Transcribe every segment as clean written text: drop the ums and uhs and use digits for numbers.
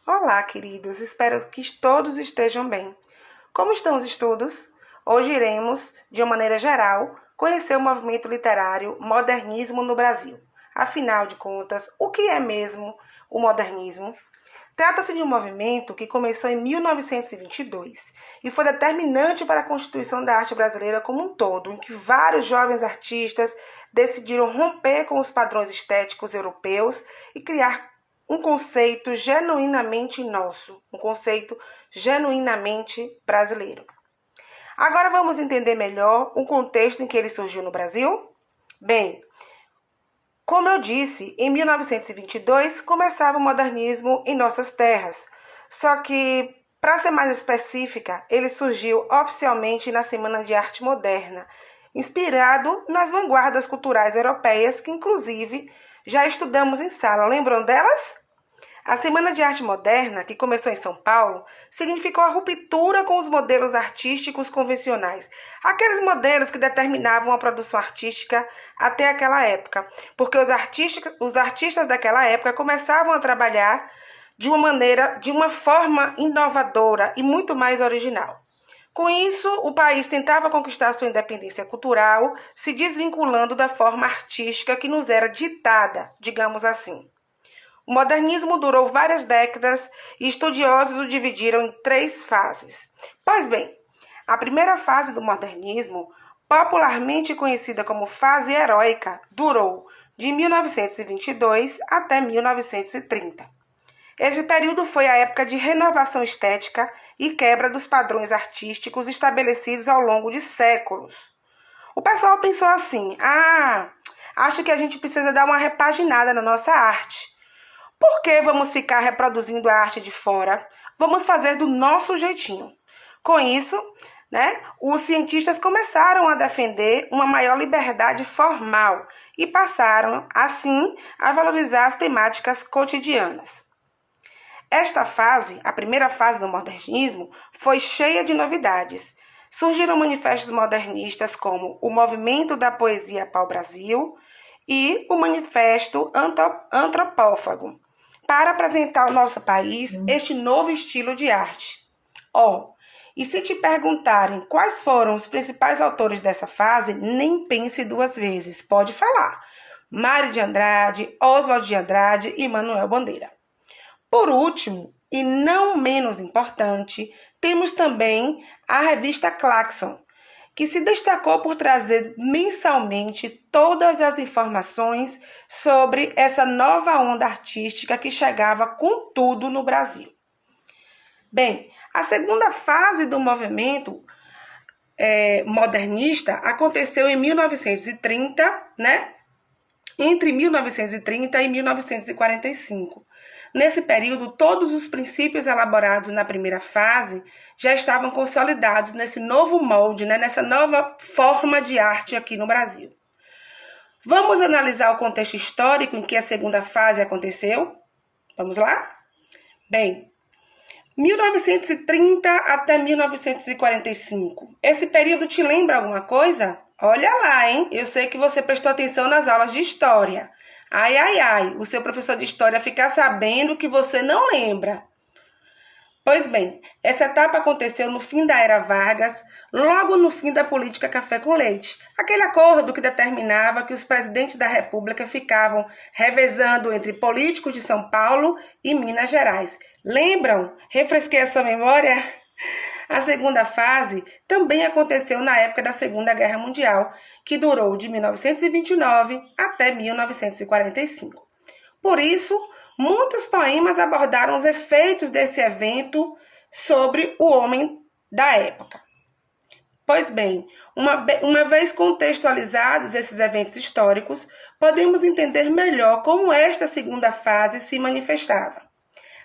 Olá, queridos. Espero que todos estejam bem. Como estão os estudos? Hoje iremos, de uma maneira geral, conhecer o movimento literário modernismo no Brasil. Afinal de contas, o que é mesmo o modernismo? Trata-se de um movimento que começou em 1922 e foi determinante para a constituição da arte brasileira como um todo, em que vários jovens artistas decidiram romper com os padrões estéticos europeus e criar um conceito genuinamente nosso, um conceito genuinamente brasileiro. Agora vamos entender melhor o contexto em que ele surgiu no Brasil? Bem, como eu disse, em 1922 começava o modernismo em nossas terras. Só que, para ser mais específica, ele surgiu oficialmente na Semana de Arte Moderna, inspirado nas vanguardas culturais europeias que, inclusive, já estudamos em sala. Lembram delas? A Semana de Arte Moderna, que começou em São Paulo, significou a ruptura com os modelos artísticos convencionais, aqueles modelos que determinavam a produção artística até aquela época, porque os artistas daquela época começavam a trabalhar de uma forma inovadora e muito mais original. Com isso, o país tentava conquistar sua independência cultural, se desvinculando da forma artística que nos era ditada, digamos assim. O modernismo durou várias décadas e estudiosos o dividiram em 3 fases. Pois bem, a primeira fase do modernismo, popularmente conhecida como fase heróica, durou de 1922 até 1930. Este período foi a época de renovação estética e quebra dos padrões artísticos estabelecidos ao longo de séculos. O pessoal pensou assim: acho que a gente precisa dar uma repaginada na nossa arte. Por que vamos ficar reproduzindo a arte de fora? Vamos fazer do nosso jeitinho. Com isso, os cientistas começaram a defender uma maior liberdade formal e passaram, assim, a valorizar as temáticas cotidianas. Esta fase, a primeira fase do modernismo, foi cheia de novidades. Surgiram manifestos modernistas como o Movimento da Poesia Pau-Brasil e o Manifesto Antropófago, para apresentar ao nosso país este novo estilo de arte. E se te perguntarem quais foram os principais autores dessa fase, nem pense 2 vezes, pode falar. Mário de Andrade, Oswald de Andrade e Manuel Bandeira. Por último, e não menos importante, temos também a revista Claxon, que se destacou por trazer mensalmente todas as informações sobre essa nova onda artística que chegava com tudo no Brasil. Bem, a segunda fase do movimento modernista aconteceu em 1930, entre 1930 e 1945. Nesse período, todos os princípios elaborados na primeira fase já estavam consolidados nesse novo molde, nessa nova forma de arte aqui no Brasil. Vamos analisar o contexto histórico em que a segunda fase aconteceu? Vamos lá? Bem, 1930 até 1945. Esse período te lembra alguma coisa? Olha lá, hein? Eu sei que você prestou atenção nas aulas de história. O seu professor de história ficar sabendo que você não lembra. Pois bem, essa etapa aconteceu no fim da Era Vargas, logo no fim da política café com leite. Aquele acordo que determinava que os presidentes da República ficavam revezando entre políticos de São Paulo e Minas Gerais. Lembram? Refresquei a sua memória? A segunda fase também aconteceu na época da Segunda Guerra Mundial, que durou de 1929 até 1945. Por isso, muitos poemas abordaram os efeitos desse evento sobre o homem da época. Pois bem, uma vez contextualizados esses eventos históricos, podemos entender melhor como esta segunda fase se manifestava.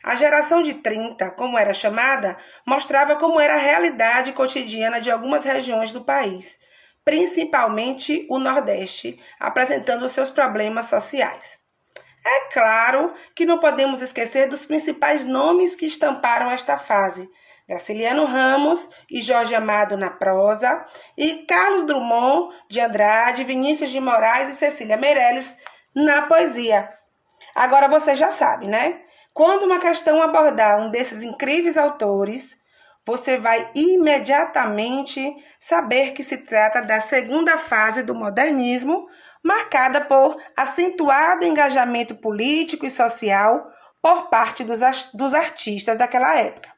A geração de 30, como era chamada, mostrava como era a realidade cotidiana de algumas regiões do país, principalmente o Nordeste, apresentando seus problemas sociais. É claro que não podemos esquecer dos principais nomes que estamparam esta fase: Graciliano Ramos e Jorge Amado na prosa, e Carlos Drummond de Andrade, Vinícius de Moraes e Cecília Meirelles na poesia. Agora você já sabe, Quando uma questão abordar um desses incríveis autores, você vai imediatamente saber que se trata da segunda fase do modernismo, marcada por acentuado engajamento político e social por parte dos artistas daquela época.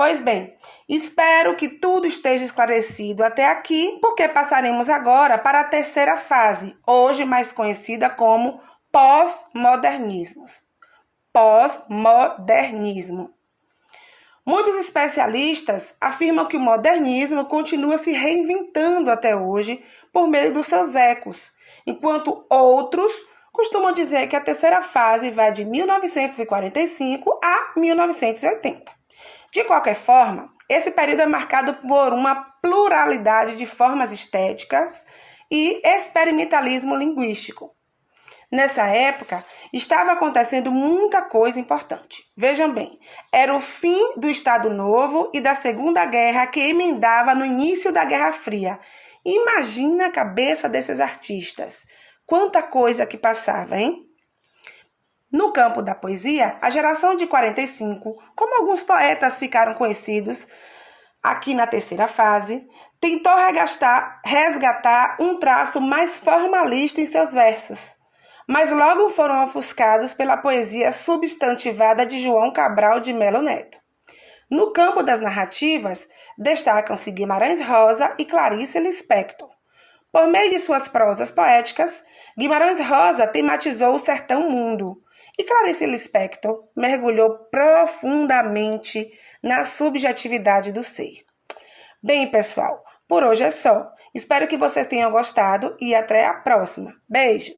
Pois bem, espero que tudo esteja esclarecido até aqui, porque passaremos agora para a terceira fase, hoje mais conhecida como pós-modernismos. Pós-modernismo. Muitos especialistas afirmam que o modernismo continua se reinventando até hoje por meio dos seus ecos, enquanto outros costumam dizer que a terceira fase vai de 1945 a 1980. De qualquer forma, esse período é marcado por uma pluralidade de formas estéticas e experimentalismo linguístico. Nessa época, estava acontecendo muita coisa importante. Vejam bem, era o fim do Estado Novo e da Segunda Guerra que emendava no início da Guerra Fria. Imagina a cabeça desses artistas. Quanta coisa que passava, hein? No campo da poesia, a geração de 45, como alguns poetas ficaram conhecidos aqui na terceira fase, tentou resgatar um traço mais formalista em seus versos, mas logo foram ofuscados pela poesia substantivada de João Cabral de Melo Neto. No campo das narrativas, destacam-se Guimarães Rosa e Clarice Lispector. Por meio de suas prosas poéticas, Guimarães Rosa tematizou o sertão mundo, e Clarice Lispector mergulhou profundamente na subjetividade do ser. Bem, pessoal, por hoje é só. Espero que vocês tenham gostado e até a próxima. Beijo!